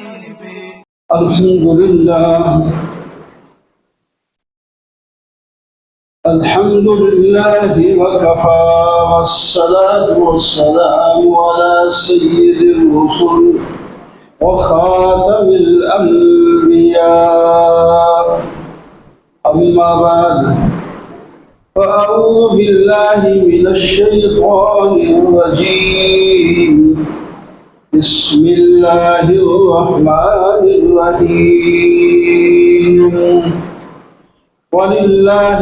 الحمد لله الحمد لله وكفى والصلاة والسلام على سيد الرسل وخاتم الأنبياء أما بعد فأعوذ بالله من الشيطان الرجيم بسم الله الرحمن الرحيم ولله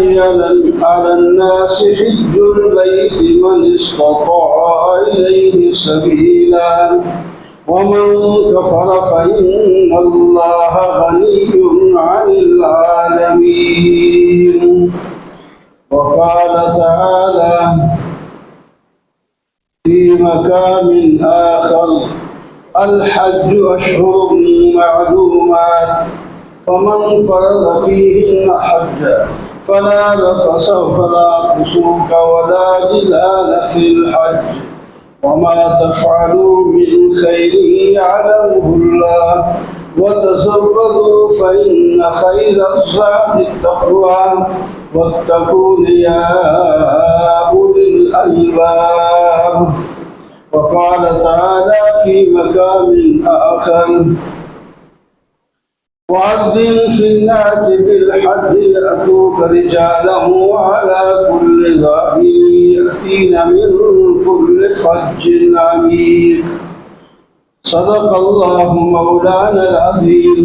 على الناس حج البيت من استطاع إليه سبيلا ومن كفر فإن الله غني عن العالمين وقال تعالى في مكان آخر الحج أشهر معلومات فمن فرض فيهن حجا فلا رفث ولا فسوق ولا جدال في الحج وما تفعلوا من خير يعلمه الله وتزودوا فإن خير الزاد التقوى واتقون يا أولي الألباب وقال تعالى في مقام آخر وأذن في الناس بالحج يأتوك رجالا وعلى كل ضامر يأتين من كل فج عميق صدق الله مولانا العظيم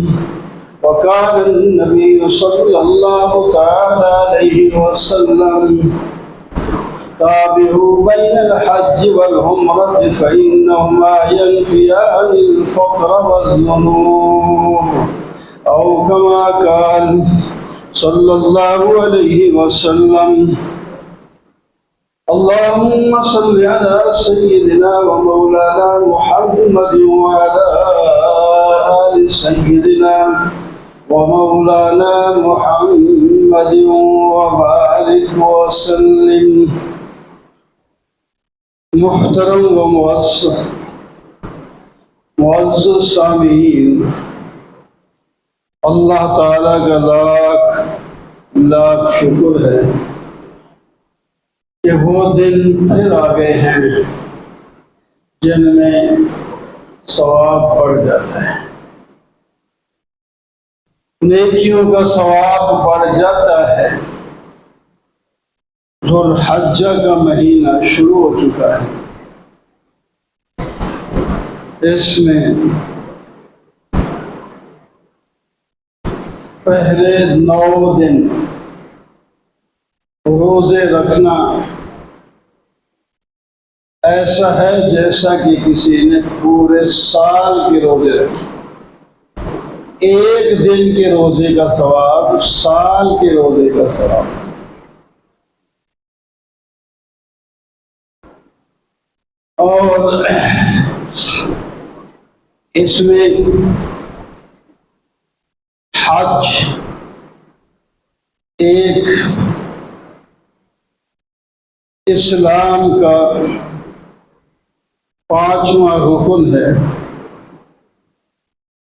وقال النبي صلى الله تعالى عليه وسلم تابعوا بين الحج والعمرة فإنهما ينفيان الفقر والذنوب أو كما قال صلى الله عليه وسلم اللهم صل على سيدنا ومولانا محمد وعلى آل سيدنا ومولانا محمد وبارك وسلم. محترم و معزز سامعین، اللہ تعالیٰ کا لاکھ لاکھ شکر ہے کہ وہ دن پھر آ گئے ہیں جن میں ثواب بڑھ جاتا ہے، نیکیوں کا ثواب بڑھ جاتا ہے۔ ذوالحجہ کا مہینہ شروع ہو چکا ہے، اس میں پہلے 9 دن روزے رکھنا ایسا ہے جیسا کہ کسی نے پورے سال کے روزے رکھے۔ ایک دن کے روزے کا ثواب سال کے روزے کا ثواب۔ اور اس میں حج ایک اسلام کا 5واں رکن ہے،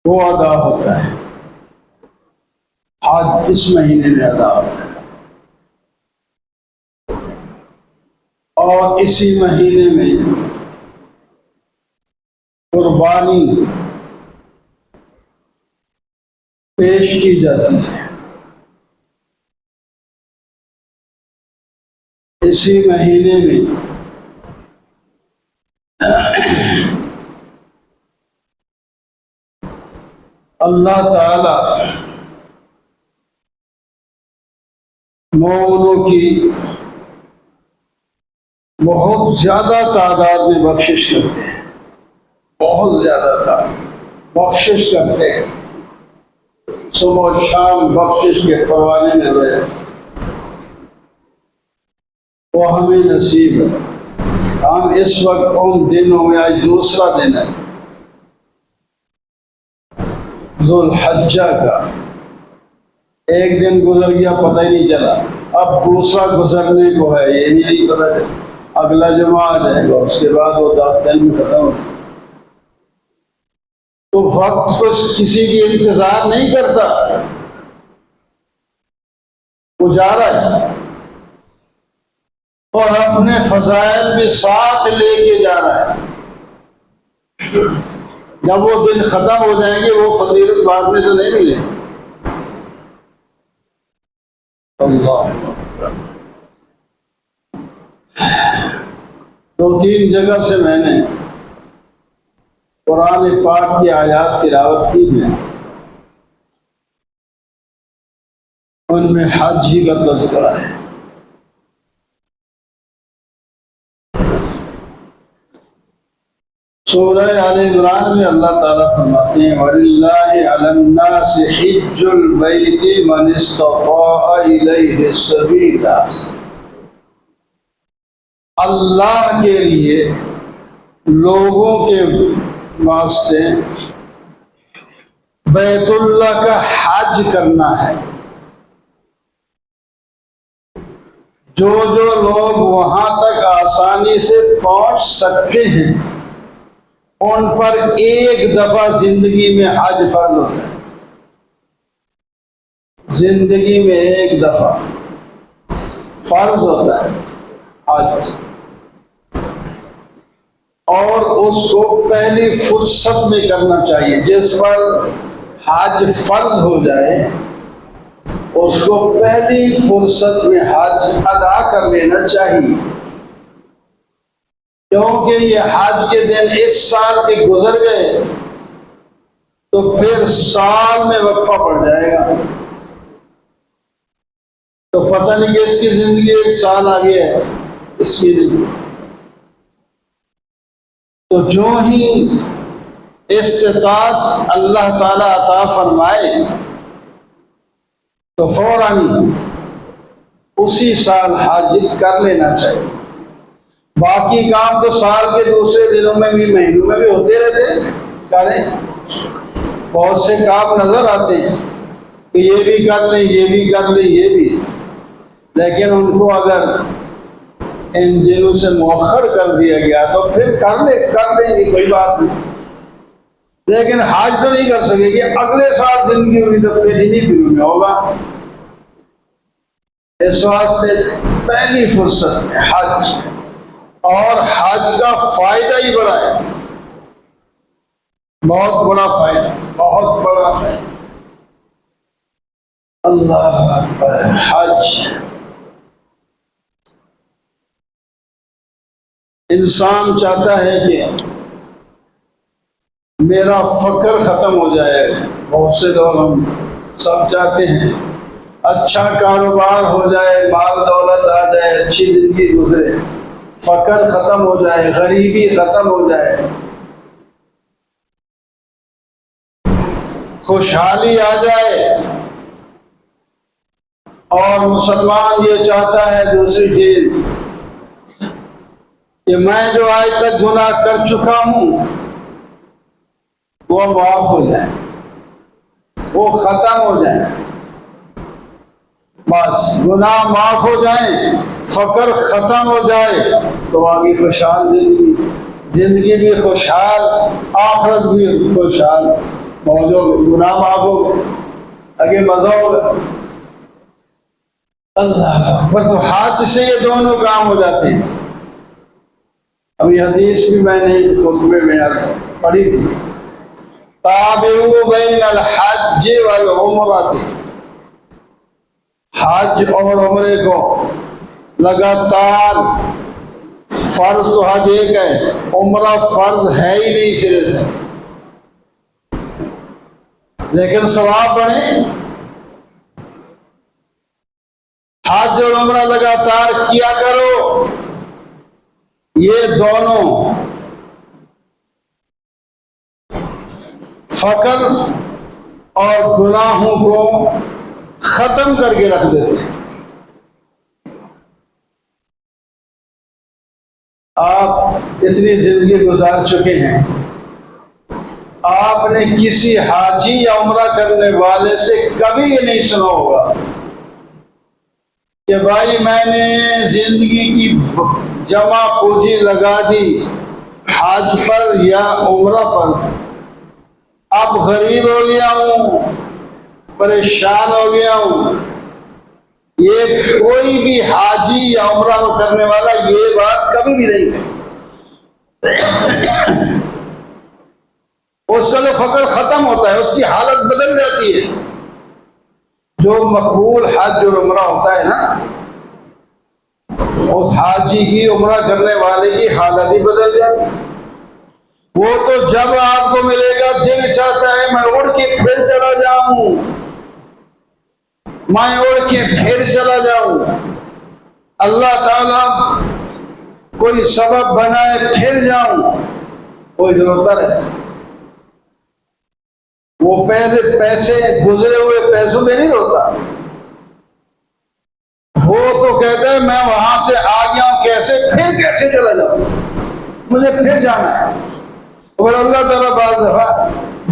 وہ ادا ہوتا ہے۔ حج اس مہینے میں ادا ہوتا ہے اور اسی مہینے میں قربانی پیش کی جاتی ہے۔ اسی مہینے میں اللہ تعالی مومنوں کی بہت زیادہ تعداد میں بخشش کرتے ہیں، بہت زیادہ بخشش کرتے ہیں۔ صبح و شام بخشش کے پروانے میں رہے، وہ ہمیں نصیب ہے۔ ہم اس وقت ان دنوں میں آج دوسرا دن ہے ذوالحجہ کا، ایک دن گزر گیا پتہ ہی نہیں چلا، اب دوسرا گزرنے کو ہے، یہ نہیں پتہ چلا اگلا جمعہ آ جائے گا، اس کے بعد وہ 10 دن میں ختم ہو۔ تو وقت کو کسی کی انتظار نہیں کرتا، وہ جا رہا ہے اور اپنے فضائل بھی ساتھ لے کے جا رہا ہے۔ جب وہ دن ختم ہو جائیں گے وہ فضیلت بعد میں تو نہیں ملے۔ اللہ، دو تین جگہ سے میں نے قرآن پاک کی آیات تلاوت کی ہیں، ان میں حج ہی کا تذکرہ ہے۔ سورہ آل عمران میں اللہ تعالیٰ فرماتے ہیں وَلِلَّهِ عَلَى النَّاسِ حِجُّ الْبَيْتِ مَنِ اسْتَطَاعَ إِلَيْهِ سَبِيلًا، اللہ کے لیے لوگوں کے واسطے بیت اللہ کا حج کرنا ہے۔ جو لوگ وہاں تک آسانی سے پہنچ سکتے ہیں ان پر ایک دفعہ زندگی میں حج فرض ہوتا ہے۔ زندگی میں ایک دفعہ فرض ہوتا ہے حج، اور اس کو پہلی فرصت میں کرنا چاہیے۔ جس پر حج فرض ہو جائے اس کو پہلی فرصت میں حج ادا کر لینا چاہیے، کیونکہ یہ حج کے دن اس سال کے گزر گئے تو پھر سال میں وقفہ پڑ جائے گا، تو پتہ نہیں کہ اس کی زندگی ایک سال آگے ہے، اس کی نہیں۔ تو جو ہی استطاعت اللہ تعالیٰ عطا فرمائے تو فوراً اسی سال حج کر لینا چاہیے۔ باقی کام تو سال کے دوسرے دنوں میں بھی مہینوں میں بھی ہوتے رہتے ہیں، کریں، بہت سے کام نظر آتے ہیں کہ یہ بھی کر لیں، یہ بھی کر لیں، یہ بھی، لیکن ان کو اگر ان دنوں سے مؤخر کر دیا گیا تو پھر کر لیں گے، کوئی بات نہیں، لیکن حج تو نہیں کر سکے گی۔ اگلے سال زندگی ہوئی تو پھر انہیں دنوں میں ہوگا۔ اس واسطے پہلی فرصت میں حج، اور حج کا فائدہ ہی بڑا ہے، بہت بڑا فائدہ، بہت بڑا فائدہ۔ اللہ اکبر۔ حج انسان چاہتا ہے کہ میرا فقر ختم ہو جائے، بہت سے لوگ ہم سب چاہتے ہیں اچھا کاروبار ہو جائے، مال دولت آ جائے، اچھی زندگی گزرے، فقر ختم ہو جائے، غریبی ختم ہو جائے، خوشحالی آ جائے۔ اور مسلمان یہ چاہتا ہے دوسری چیز کہ میں جو آج تک گناہ کر چکا ہوں وہ معاف ہو جائیں، وہ ختم ہو جائیں، بس گناہ معاف ہو جائیں، فقر ختم ہو جائے تو آگے خوشحال زندگی بھی خوشحال، آخرت بھی خوشحال، موجو گناہ معاف ہو گئے، آگے مزہ ہوگا۔ اللہ پر تو حج سے یہ دونوں کام ہو جاتے ہیں۔ ابھی حدیث بھی میں نے خطبے میں پڑھی تھی، تابعوا بین الحج والعمرہ، حج اور عمرے کو لگاتار، فرض تو حج ایک ہے، عمرہ فرض ہے ہی نہیں سرے سے، لیکن ثواب بڑھے۔ حج اور عمرہ لگاتار کیا کرو، یہ دونوں فقر اور گناہوں کو ختم کر کے رکھ دیتے ہیں۔ آپ اتنی زندگی گزار چکے ہیں، آپ نے کسی حاجی یا عمرہ کرنے والے سے کبھی یہ نہیں سنا ہوگا کہ بھائی میں نے زندگی کی جمع پونجی لگا دی حج پر یا عمرہ پر، اب غریب ہو گیا ہوں، پریشان ہو گیا ہوں. یہ کوئی بھی حاجی یا عمرہ کرنے والا یہ بات کبھی بھی نہیں ہے. اس کا جو فقر ختم ہوتا ہے، اس کی حالت بدل جاتی ہے. جو مقبول حج اور عمرہ ہوتا ہے نا، اس حاجی کی، عمرہ کرنے والے کی حالت ہی بدل جاتی ہے. وہ تو جب آپ کو ملے گا دل چاہتا ہے میں اڑ کے پھر چلا جاؤں، میں اڑ کے پھر چلا جاؤں. اللہ تعالیٰ کوئی سبب بنائے پھر جاؤں، کوئی ضرورت ہے. وہ پہلے پیسے گزرے ہوئے پیسوں میں نہیں روتا. وہ تو کہتا ہے میں وہاں سے آ گیا ہوں، کیسے چلا جاؤں، مجھے پھر جانا ہے. اور اللہ تعالیٰ بعض دفعہ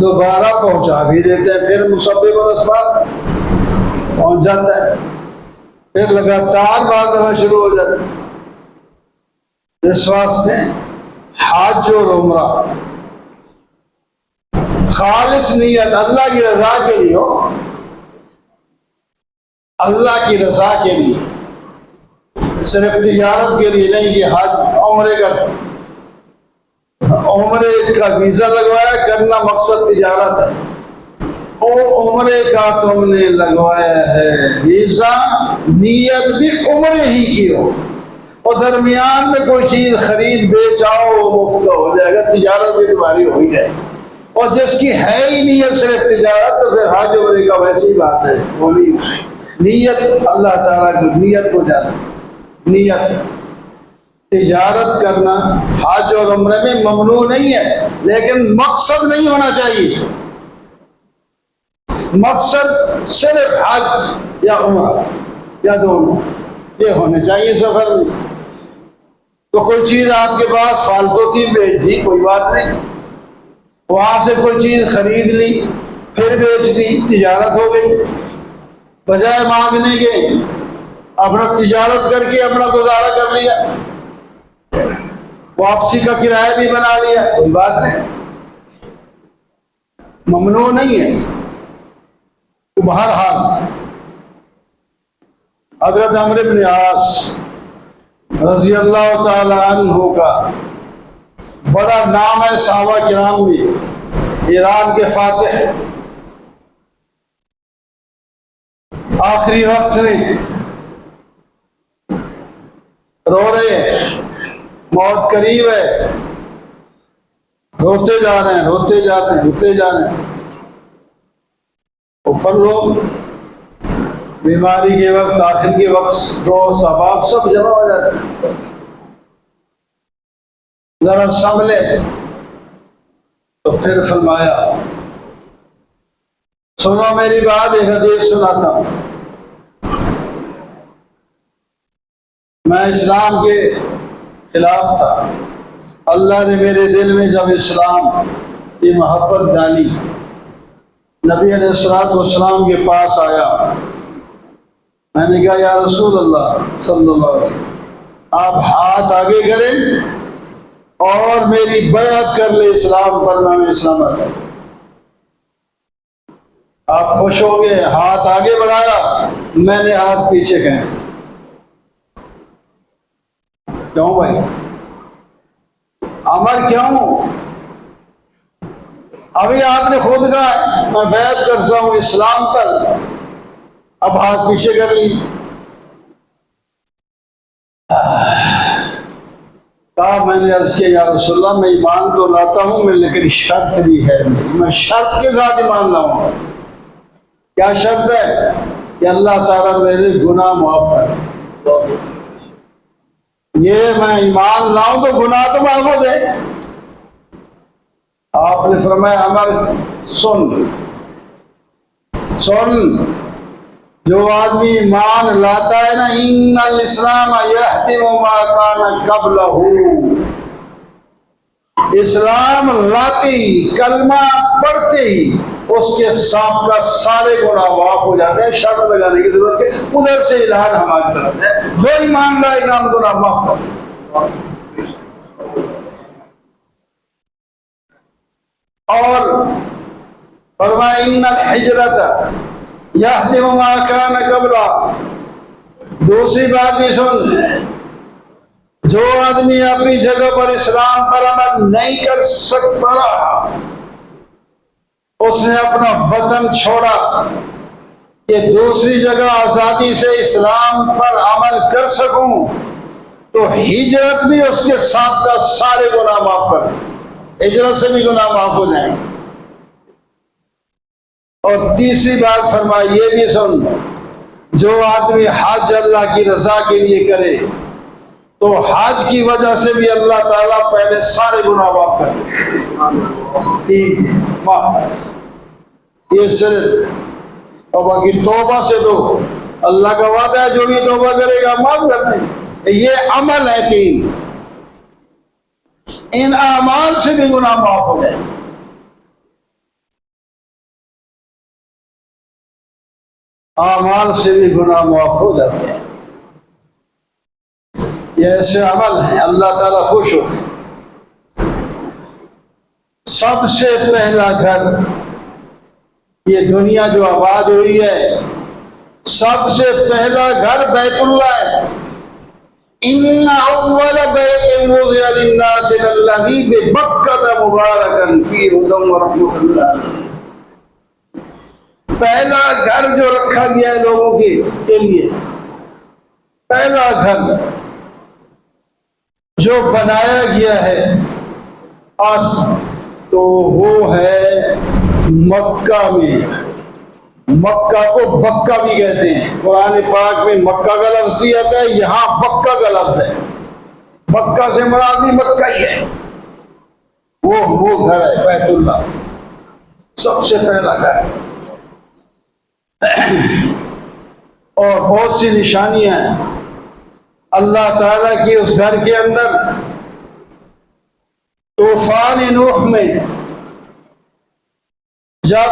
دوبارہ پہنچا بھی دیتے ہیں، پھر مسبب الاسباب پہنچ جاتا ہے، پھر لگاتار بعض دفعہ شروع ہو جاتا ہے. اس واسطے حج اور عمرہ خالص نیت اللہ کی رضا کے لیے ہو، اللہ کی رضا کے لیے، صرف تجارت کے لیے نہیں. کہ حج عمرے کا ویزا لگوایا، کرنا مقصد تجارت ہے. عمرے کا تم نے لگوایا ہے ویزا، نیت بھی عمرے ہی کی ہو، اور درمیان میں کوئی چیز خرید بیچ آؤ مفت ہو جائے گا، تجارت بھی تمہاری ہو ہی جائے گی. اور جس کی ہے ہی نیت صرف تجارت، تو پھر حج عمرے کا ویسی بات ہے، بولی نیت اللہ تعالیٰ کی نیت ہو جاتی ہے. نیت تجارت کرنا حج اور عمرے میں ممنوع نہیں ہے، لیکن مقصد نہیں ہونا چاہیے. مقصد صرف حج یا عمرہ یا دونوں یہ ہونے چاہیے سفر میں. تو کوئی چیز آپ کے پاس فالتو تھی، بیچ دی، کوئی بات نہیں. وہاں سے کوئی چیز خرید لی پھر بیچ دی، تجارت ہو گئی. بجائے مانگنے کے اپنا تجارت کر کے اپنا گزارا کر لیا، واپسی کا کرایہ بھی بنا لیا، کوئی بات نہیں، ممنوع نہیں ہے. بہرحال حضرت عمرو بن عاص رضی اللہ تعالی عنہ کا بڑا نام ہے صحابہ کرام میں، ایران کے فاتح. آخری وقت میں رو رہے ہیں، موت قریب ہے، روتے جا رہے ہیں، روتے جا رہے ہیں. اوپر لوگ بیماری کے وقت، آخر کے وقت دوست احباب سب جمع ہو جاتے ہیں. ذرا سنبھلے تو پھر فرمایا سنو میری بات، ایک حدیث سناتا ہوں. میں اسلام کے خلاف تھا، اللہ نے میرے دل میں جب اسلام کی محبت ڈالی، نبی علیہ السلام کے پاس آیا. میں نے کہا یا رسول اللہ صلی اللہ علیہ وسلم، آپ ہاتھ آگے کریں اور میری بیعت کر لے اسلام پر، میں اسلام آتا. آپ خوش ہو گئے، ہاتھ آگے بڑھایا، میں نے ہاتھ پیچھے کہے. کیوں بھائی امر کیوں؟ ابھی آپ نے خود کہا میں بیعت کرتا ہوں اسلام پر، اب ہاتھ پیچھے کر لی. کہا میں نے عرض کیا یا رسول اللہ میں ایمان تو لاتا ہوں میں، لیکن شرط بھی ہے میری، میں شرط کے ساتھ ایمان لاؤں گا. کیا شرط ہے؟ کہ اللہ تعالیٰ میرے گناہ معاف کر. یہ میں ایمان لاؤں تو گناہ تو معاف ہو جائے. آپ نے فرمایا عمر سن، جو آدمی ایمان لاتا ہے نا، ان الاسلام یہدم ما کان قبلہ، اسلام لاتے ہی، کلمہ پڑھتے ہی اس کے سابقہ سارے گناہ معاف ہو جاتے ہیں. شرط لگانے کی ضرورت ہے، ادھر سے اعلان ہماری طرف ہے، جو ایمان لائے گا ہم گناہ معاف کر. اور فرمایا ان الحجرت یہدم ما کان قبلہ. دوسری بات بھی سن، جو آدمی اپنی جگہ پر اسلام پر عمل نہیں کر سکتا رہا، اس نے اپنا وطن چھوڑا کہ دوسری جگہ آزادی سے اسلام پر عمل کر سکوں، تو ہجرت بھی اس کے ساتھ کا سارے گناہ معاف کر دیں، ہجرت سے بھی گناہ معاف ہو جائیں. اور تیسری بات فرمائی یہ بھی سن، جو آدمی حج اللہ کی رضا کے لیے کرے تو حج کی وجہ سے بھی اللہ تعالیٰ پہلے سارے گناہ معاف کر دے. یہ صرف، اور باقی توبہ سے دو، اللہ کا وعدہ ہے جو بھی توبہ کرے گا معاف کر دیں. یہ عمل ہے تین، ان اعمال سے بھی گناہ معاف ہو جائے. اعمال سے بھی گناہ معاف ہو جاتے ہیں. یہ ایسے عمل ہیں اللہ تعالیٰ خوش ہو. سب سے پہلا گھر، یہ دنیا جو آباد ہوئی ہے، سب سے پہلا گھر بیت اللہ ہے. ان اول بیت وضع للناس للذی ببکۃ مبارکا فیہ ھدی ورحمۃ اللہ. پہلا گھر جو رکھا گیا ہے لوگوں کے لیے، پہلا گھر جو بنایا گیا ہے تو وہ ہے مکہ میں. مکہ کو بکہ بھی کہتے ہیں. قرآن پاک میں مکہ کا لفظ بھی آتا ہے، یہاں بکہ کا لفظ ہے. مکہ سے مراد بھی مکہ ہی ہے. وہ گھر ہے بیت اللہ، سب سے پہلا گھر. اور بہت سی نشانیاں ہیں اللہ تعالیٰ کی اس گھر کے اندر. طوفان نوح میں جب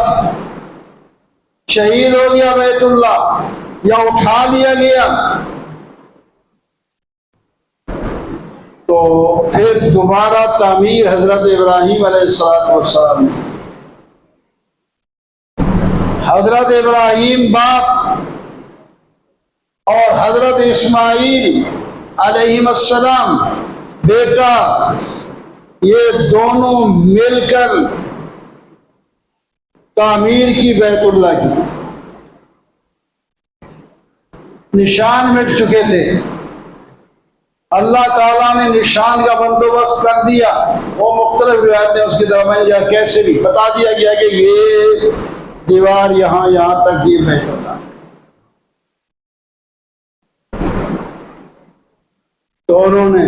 شہید ہو گیا بیت اللہ یا اٹھا لیا گیا، تو پھر دوبارہ تعمیر حضرت ابراہیم علیہ السلام نے. حضرت ابراہیم باپ اور حضرت اسماعیل علیہ السلام بیٹا، یہ دونوں مل کر تعمیر کی بیت اللہ کی. نشان مٹ چکے تھے، اللہ تعالیٰ نے نشان کا بندوبست کر دیا. وہ مختلف روایتیں اس کے درمیان یا کیسے بھی بتا دیا گیا کہ یہ دیوار یہاں تک یہ بیت اللہ. دونوں نے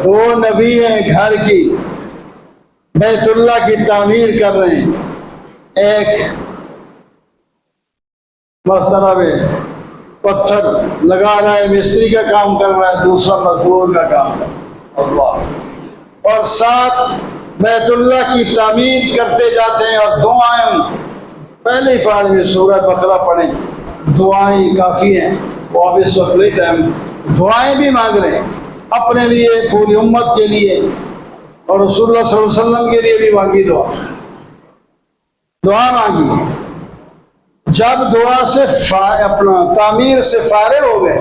دو نبی ہیں گھر کی، بیت اللہ کی تعمیر کر رہے ہیں. ایک مسترب پتھر لگا رہا ہے، مستری کا کام کر رہا ہے، دوسرا مزدور کا کام کر رہا ہے. اللہ. اور ساتھ بیت اللہ کی تعمیر کرتے جاتے ہیں. اور دعائیں پہلے پارے میں سورہ بقرہ پڑھیں، دعائیں کافی ہیں. وہ اب اس وقت نہیں ٹائم، دعائیں بھی مانگ رہے ہیں اپنے لیے، پوری امت کے لیے، اور رسول اللہ صلی اللہ علیہ وسلم کے لیے بھی مانگی. دعا مانگی. جب دعا سے اپنا تعمیر سے فارغ ہو گئے،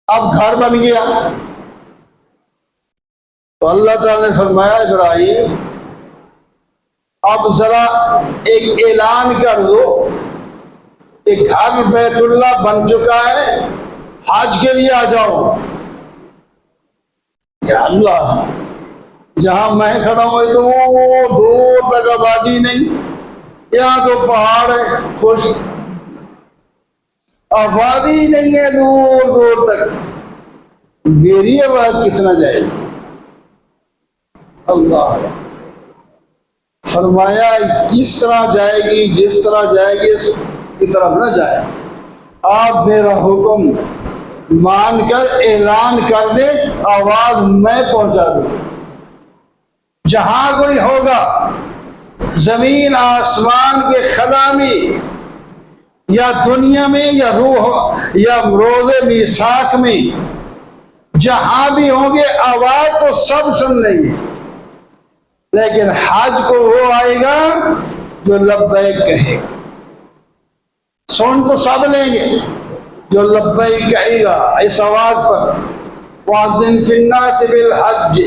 اب گھر بن گیا، تو اللہ تعالیٰ نے فرمایا ابراہیم اب ذرا ایک اعلان کر دو کہ گھر بیت اللہ بن چکا ہے، حج کے لیے آ جاؤ. یا اللہ، جہاں میں کھڑا ہوں تو دور تک آبادی نہیں، یہاں تو پہاڑ ہے، خوش آبادی نہیں ہے دور دور تک، میری آواز کتنا جائے گی؟ اللہ فرمایا کس طرح جائے گی؟ جس طرح جائے گی اس کی طرف نہ جائے. آپ میرا حکم مان کر اعلان کر دیں، آواز میں پہنچا دوں. جہاں کوئی ہوگا زمین آسمان کے خلا میں یا دنیا میں یا روح یا روز میثاق میں، جہاں بھی ہوں گے آواز تو سب سن لیں گے. لیکن حج کو وہ آئے گا جو لبیک کہے گا. سن تو سب لیں گے، جو لبیک کہے گا اس آواز پر. وَأَذِّن فِي النَّاسِ بِالْحَجِّ،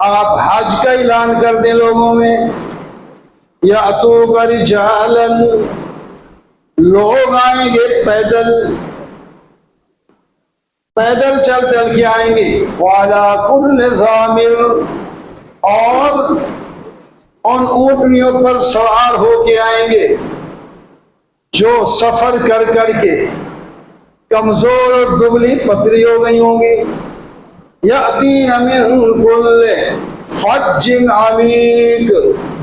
آپ حج کا اعلان کر دیں لوگوں میں. يَأْتُوكَ رِجَالًا، لوگ آئیں گے پیدل، پیدل چل چل کے آئیں گے. وَعَلَىٰ كُلِّ ضَامِرٍ، اور ان اونٹنیوں پر سوار ہو کے آئیں گے جو سفر کر کر کے کمزور اور دبلی پتلی ہو گئی ہوں گی. یأتین من کل فج عمیق،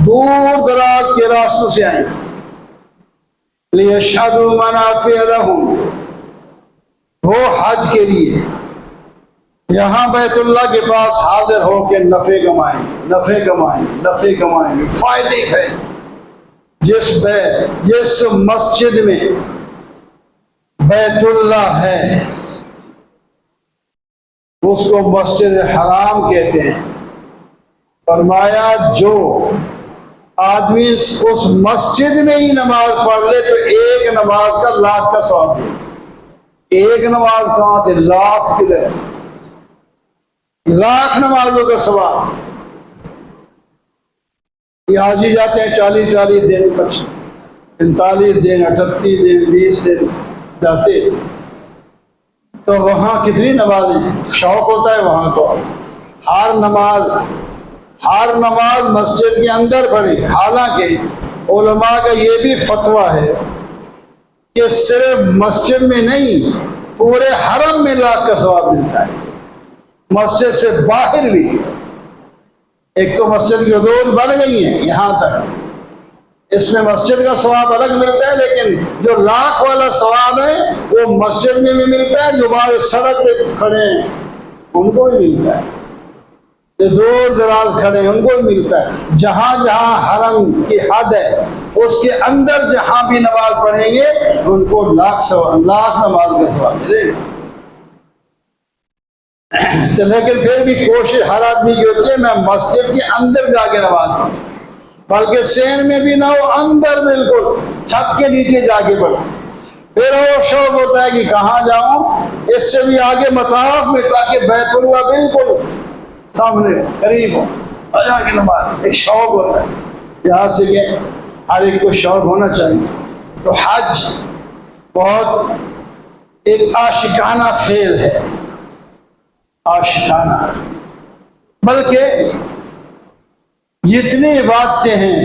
دور دراز کے راستوں سے آئیں گے. لیشہدوا منافع لہم، وہ حج کے لیے یہاں بیت اللہ کے پاس حاضر ہو کے نفع کمائیں گے، نفع کمائیں گے، نفع کمائیں گے، فائدے ہے. جس مسجد میں بیت اللہ ہے اس کو مسجد حرام کہتے ہیں. فرمایا جو آدمی اس مسجد میں ہی نماز پڑھ لے تو ایک نماز کا لاکھ کا ثواب دے. ایک نماز کہاں تھے، لاکھ کدھر، لاکھ نمازوں کا ثواب. یہ حاجی جاتے ہیں 40 دن، 45 دن، 38 دن، 20 دن جاتے، تو وہاں کتنی نمازیں، شوق ہوتا ہے وہاں تو ہر نماز مسجد کے اندر پڑھی. حالانکہ علماء کا یہ بھی فتویٰ ہے کہ صرف مسجد میں نہیں، پورے حرم میں لاکھ کا ثواب ملتا ہے. مسجد سے باہر بھی، ایک تو مسجد کی حدود بڑھ گئی ہیں یہاں تک، اس میں مسجد کا ثواب الگ ملتا ہے، لیکن جو لاکھ والا ثواب ہے وہ مسجد میں بھی ملتا ہے، جو باہر سڑک پہ کھڑے ہیں ان کو بھی ملتا ہے، جو دور دراز کھڑے ہیں ان کو بھی ملتا ہے. جہاں جہاں حرم کی حد ہے اس کے اندر جہاں بھی نماز پڑھیں گے ان کو لاکھ نماز کا ثواب ملے گا. تو لیکن پھر بھی کوشش ہر آدمی کی ہوتی ہے میں مسجد کے اندر جا کے نماز پڑھوں، بلکہ سین میں بھی نہ ہو، اندر بالکل چھت کے نیچے جا کے پڑھوں. پھر وہ شوق ہوتا ہے کہ کہاں جاؤں، اس سے بھی آگے مطاف میں، تاکہ بیت اللہ بالکل سامنے قریب ہو، جا کے نماز. ایک شوق ہوتا ہے یہاں سے کہ ہر ایک کو شوق ہونا چاہیے. تو حج بہت ایک عاشقانہ فعل ہے، عاشقانہ. بلکہ جتنی عبادتیں ہیں،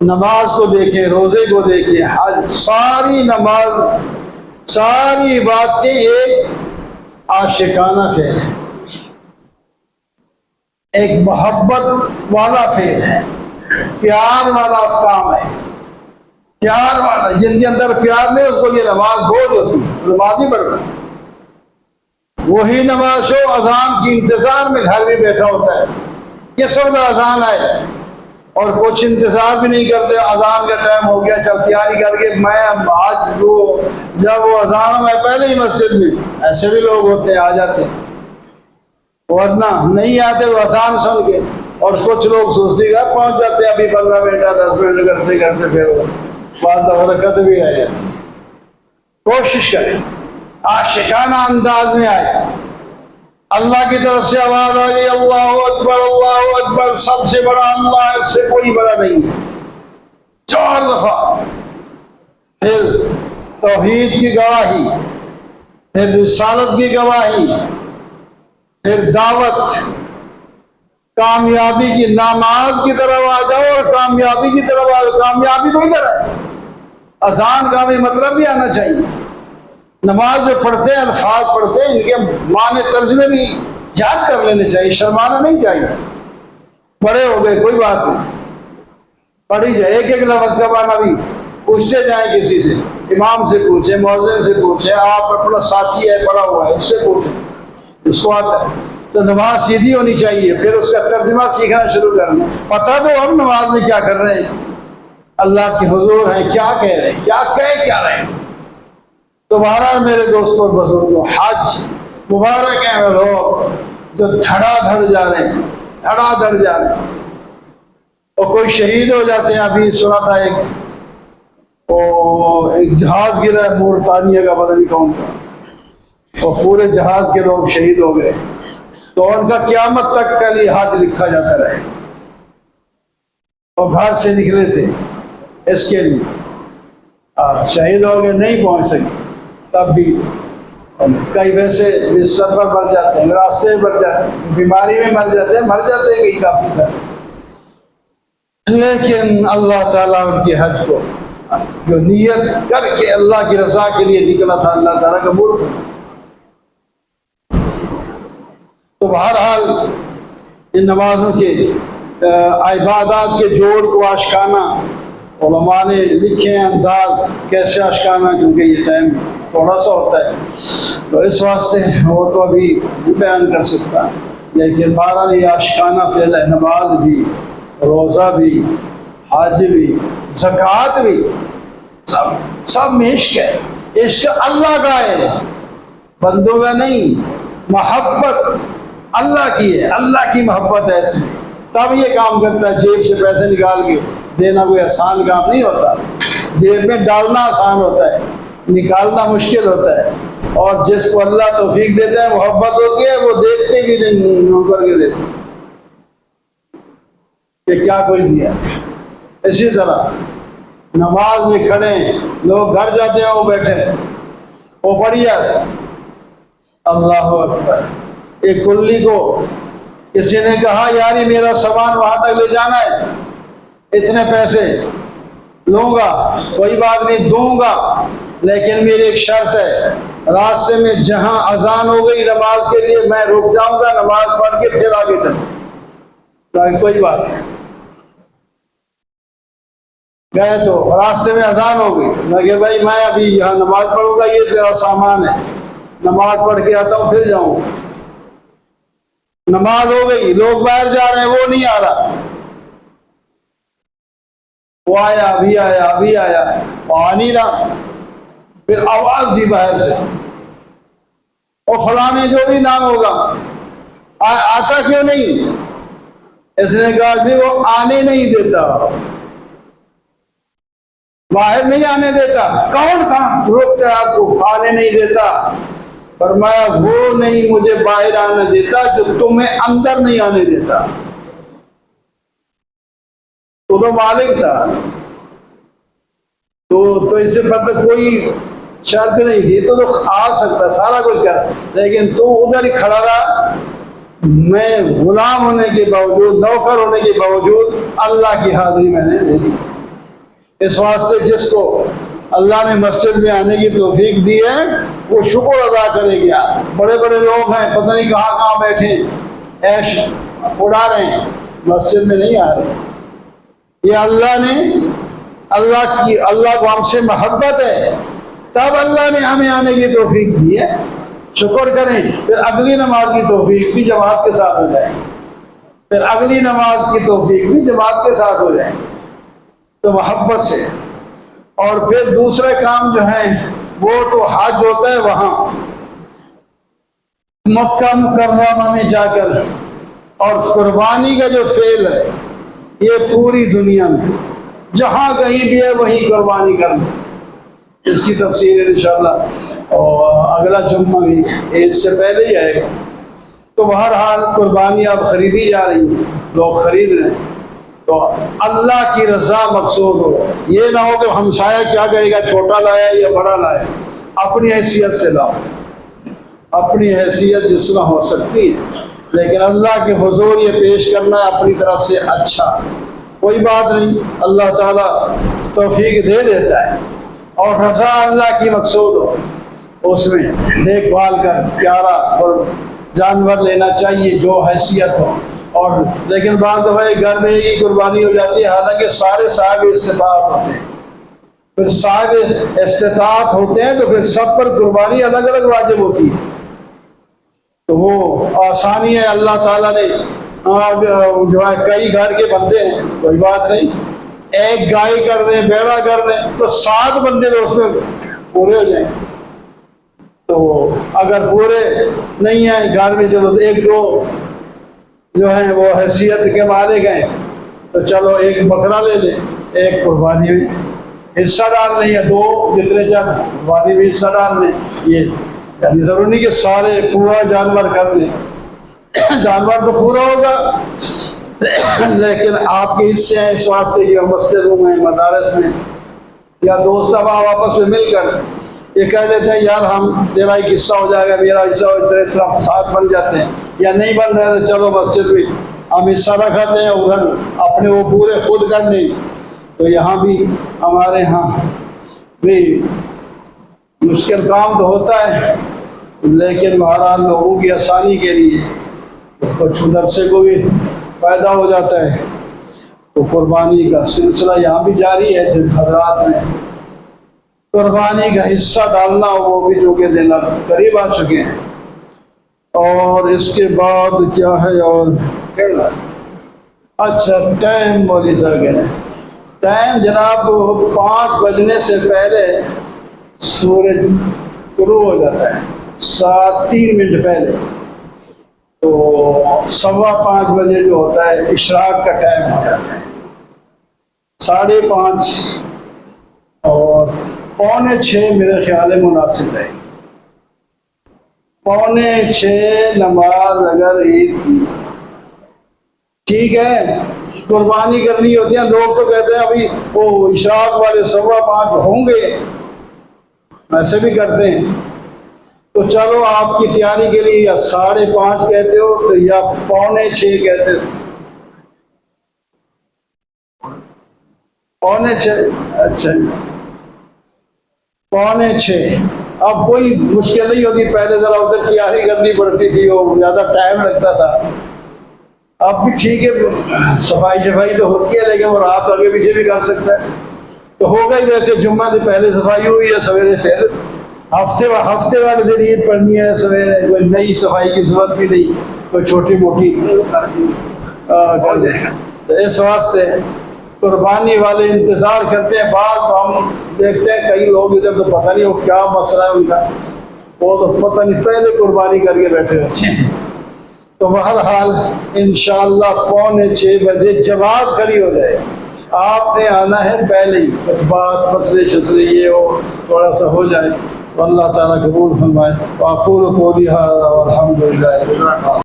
نماز کو دیکھیں، روزے کو دیکھیں، حج، ساری نماز، ساری عبادتیں ایک عاشقانہ فعل ہے، ایک محبت والا فعل ہے، پیار والا کام ہے. پیار والا، جن کے اندر پیار نہیں اس کو یہ نماز بوجھ ہوتی ہے، نماز نہیں پڑھتا. وہی نماز ہو اذان کی انتظار میں گھر میں بیٹھا ہوتا ہے، کس وقت اذان آئے، اور کچھ انتظار بھی نہیں کرتے. اذان کا ٹائم ہو گیا، چل تیاری کر کے میں آج جب وہ اذان میں پہلے ہی مسجد میں، ایسے بھی لوگ ہوتے ہیں آ جاتے ہیں، ورنہ نہیں آتے وہ اذان سن کے. اور کچھ لوگ سوچتے گا پہنچ جاتے ہیں ابھی 15 منٹ 10 منٹ کرتے کرتے، پھر وہ بعض حرکت بھی آ جاتی. کوشش کریں عاشقانہ انداز میں آئے. اللہ کی طرف سے آواز آ گئی اللہ اکبر، اللہ اکبر، سب سے بڑا اللہ ہے، اس سے کوئی بڑا نہیں ہے، 4 دفعہ. پھر توحید کی گواہی، پھر رسالت کی گواہی، پھر دعوت، کامیابی کی. نماز کی طرف آ جاؤ اور کامیابی کی طرف آ جاؤ. کامیابی تو ادھر ہے، اذان کا بھی مطلب بھی آنا چاہیے. نماز جو پڑھتے ہیں، الفاظ پڑھتے ہیں، ان کے معنی ترجمے بھی یاد کر لینے چاہیے، شرمانا نہیں چاہیے. بڑے ہو گئے کوئی بات نہیں، پڑھی جائے، ایک ایک لفظ کا معنی بھی پوچھتے جائیں، کسی سے، امام سے پوچھیں، مؤذن سے پوچھیں، آپ اپنا ساتھی ہے پڑھا ہوا ہے اس سے پوچھیں، اس کو آتا ہے. تو نماز سیدھی ہونی چاہیے، پھر اس کا ترجمہ سیکھنا شروع کرنا. پتہ تو ہم نماز میں کیا کر رہے ہیں، اللہ کے حضور ہیں، کیا کہہ رہے ہیں، کیا رہے ہیں. تو بہرحال میرے دوستوں اور بزرگوں، حج مبارک ہیں وہ لوگ جو دھڑا دھڑ جا رہے ہیں. دھڑا دھڑ جا رہے ہیں، اور کوئی شہید ہو جاتے ہیں. ابھی سنا تھا ایک جہاز گرا ہے مورتانیہ کا، پتہ نہیں کون کا، اور پورے جہاز کے لوگ شہید ہو گئے. تو ان کا قیامت تک کا لحاظ لکھا جاتا رہے. اور گھر سے نکلے تھے اس کے لیے، شہید ہو گئے، نہیں پہنچ سکے. تب بھی کئی ویسے بستر پر مر جاتے ہیں، راستے میں مر جاتے ہیں، بیماری میں مر جاتے ہیں کئی کافی سارے. لیکن اللہ تعالیٰ ان کے حج کو جو نیت کر کے اللہ کی رضا کے لیے نکلا تھا، اللہ تعالیٰ قبول کرے. تو بہرحال ان نمازوں کے عبادات کے جوڑ کو آشکارا علماء نے لکھے ہیں انداز کیسے آشکارا، کیونکہ یہ ٹائم تھوڑا سا ہوتا ہے تو اس واسطے وہ تو ابھی بیان کر سکتا ہے. لیکن بہرحال یہ آشکارا فعل ہے، نماز بھی، روزہ بھی، حج بھی، زکوٰۃ بھی، سب میں عشق ہے. عشق اللہ کا ہے، بندوں کا نہیں. محبت اللہ کی ہے، اللہ کی محبت ہے اس میں، تب یہ کام کرتا ہے. جیب سے پیسے نکال کے دینا کوئی آسان کام نہیں ہوتا. جیب میں ڈالنا آسان ہوتا ہے، نکالنا مشکل ہوتا ہے. اور جس کو اللہ توفیق دیتا ہے، محبت ہوتی ہے، وہ دیکھتے بھی نہیں کر کے دیتے کہ کیا کوئی دیا. اسی طرح نماز میں کھڑے لوگ گھر جاتے ہیں، وہ بیٹھے وہ پڑھ جاتے. اللہ اکبر. ایک کلی کو کسی نے کہا یار یہ میرا سامان وہاں تک لے جانا ہے، اتنے پیسے لوں گا. کوئی بات نہیں، دوں گا، لیکن میری ایک شرط ہے، راستے میں جہاں اذان ہو گئی نماز کے لیے میں رک جاؤں گا، نماز پڑھ کے پھر آگے چلوں. کوئی بات نہیں. گئے تو راستے میں اذان ہو گئی، میں کہ بھائی میں ابھی یہاں نماز پڑھوں گا، یہ تیرا سامان ہے، نماز پڑھ کے آتا ہوں پھر جاؤں. نماز ہو گئی، لوگ باہر جا رہے ہیں، وہ نہیں آ رہا. وہ آیا، ابھی آیا، آ نہیں رہا. پھر آواز دی باہر سے، اور فلاں جو بھی نام ہوگا آتا کیوں نہیں؟ اس نے کہا جی وہ آنے نہیں دیتا، باہر نہیں آنے دیتا. کون کہاں روکتا ہے آپ کو؟ آنے نہیں دیتا. فرمایا وہ نہیں مجھے باہر آنے دیتا جو تمہیں اندر نہیں آنے دیتا. تو مالک تھا، تو اس سے پتہ کوئی شرط نہیں تھی، تو آ سکتا سارا کچھ کر، لیکن تو ادھر ہی کھڑا رہا. میں غلام ہونے کے باوجود، نوکر ہونے کے باوجود اللہ کی حاضری میں نے دے دی. اس واسطے جس کو اللہ نے مسجد میں آنے کی توفیق دی ہے وہ شکر ادا کرے گا. بڑے بڑے لوگ ہیں، پتہ نہیں کہاں کہاں بیٹھے عیش اڑا رہے ہیں، مسجد میں نہیں آ رہے. یہ اللہ کو ہم سے محبت ہے، تب اللہ نے ہمیں آنے کی توفیق دی ہے. شکر کریں. پھر اگلی نماز کی توفیق بھی جماعت کے ساتھ ہو جائے، پھر اگلی نماز کی توفیق بھی جماعت کے ساتھ ہو جائے، تو محبت سے. اور پھر دوسرے کام جو ہیں وہ تو حج ہوتا ہے وہاں مکہ مکرمہ میں جا کر. اور قربانی کا جو فعل ہے یہ پوری دنیا میں جہاں کہیں بھی ہے وہیں قربانی کرنا. اس کی تفسیر انشاءاللہ اور اگلا جمعہ بھی عید سے پہلے ہی آئے گا. تو بہرحال قربانی اب خریدی جا رہی ہیں، لوگ خرید رہے ہیں. تو اللہ کی رضا مقصود ہو، یہ نہ ہو کہ ہمسایہ کیا کہے گا، چھوٹا لایا یا بڑا لایا. اپنی حیثیت سے لاؤ، اپنی حیثیت جس میں ہو سکتی، لیکن اللہ کے حضور یہ پیش کرنا ہے اپنی طرف سے اچھا. کوئی بات نہیں، اللہ تعالیٰ توفیق دے دیتا ہے. اور رضا اللہ کی مقصود ہو، اس میں دیکھ بھال کر پیارا اور جانور لینا چاہیے جو حیثیت ہو. اور لیکن بعض دفعہ گھر میں ہی قربانی ہو جاتی ہے، حالانکہ سارے صاحب استطاعت ہوتے ہیں. پھر صاحب استطاعت ہوتے ہیں تو پھر سب پر قربانی الگ الگ واجب ہوتی ہے. تو وہ آسانی ہے، اللہ تعالیٰ نے جو ہے کئی گھر کے بندے ہیں، کوئی بات نہیں، ایک گائے کر دیں، بیڑا کر دیں تو 7 بندے تو اس میں پورے ہو جائیں. تو اگر پورے نہیں ہیں گھر میں، چلو 1 2 جو ہیں وہ حیثیت کے مالک ہیں، تو چلو ایک بکرا لے لیں، ایک قربانی ہوئی حصہ ڈال لیں، یا دو جتنے چاہ قربانی بھی حصہ ڈال لیں. یہ یعنی ضروری نہیں کہ سارے پورا جانور کر لیں، جانور تو پورا ہوگا لیکن آپ کے حصے ہیں، اس واسطے کہ مسجدوں میں، مدارس میں، یا دوست احباب آپس میں مل کر یہ کہہ لیتے ہیں یار ہم تیرا ایک حصہ ہو جائے گا، میرا حصہ ہو جائے گا، اس طرح ساتھ بن جاتے ہیں. یا نہیں بن رہے تو چلو مسجد میں ہم حصہ رکھاتے ہیں، ادھر اپنے وہ پورے خود کر لیں. تو یہاں بھی ہمارے ہاں بھی مشکل کام تو ہوتا ہے، لیکن بہرحال لوگوں کی آسانی کے لیے کچھ ادھر سے کو بھی پیدا ہو جاتا ہے. تو قربانی کا سلسلہ یہاں بھی جاری ہے. جن حضرات میں قربانی کا حصہ ڈالنا وہ بھی جو کہ دینا قریب آ چکے ہیں. اور اس کے بعد کیا ہے اور اچھا ٹائم بولی سکے ٹائم جناب 5 بجنے سے پہلے سورج طلوع ہو جاتا ہے، 3 منٹ پہلے. تو 5:15 بجے جو ہوتا ہے اشراق کا ٹائم ہو جاتا ہے، 5:30 اور 5:45 میرے خیال میں مناسب ہے. 5:45 نماز اگر عید کی ٹھیک ہے قربانی کرنی ہوتی ہے. لوگ تو کہتے ہیں ابھی وہ اشراق والے 5:15 ہوں گے، ایسے بھی کرتے ہیں. تو چلو آپ کی تیاری کے لیے یا 5:30 کہتے ہو تو یا 5:45 کہتے ہو. 5:45 اچھا 5:45 اب کوئی مشکل نہیں ہوتی. پہلے ذرا ادھر تیاری کرنی پڑتی تھی، وہ زیادہ ٹائم لگتا تھا. اب بھی ٹھیک ہے، صفائی تو ہوتی ہے، لیکن وہ رات آگے پیچھے بھی کر سکتا ہے. تو ہوگا ہی ویسے جمعہ سے پہلے صفائی ہوئی ہے، سویرے پھر ہفتے والے دن عید پڑھنی ہے، سویرے کوئی نئی صفائی کی ضرورت بھی نہیں، کوئی چھوٹی موٹی ہو جائے گا. تو اس واسطے قربانی والے انتظار کرتے ہیں. بعض ہم دیکھتے ہیں کئی لوگ ادھر تو پتہ نہیں وہ کیا مسئلہ ہے ان کا، وہ تو پتہ نہیں پہلے قربانی کر کے بیٹھے ہوتے ہیں. تو بہرحال انشاءاللہ 5:45 بجے جماعت کھڑی ہو جائے. آپ نے آنا ہے پہلے ہی، بس بات مسئلے یہ ہو تھوڑا سا ہو جائے. تو اللہ تعالیٰ قبول فرمائے. وأقول قولي هذا والحمد لله.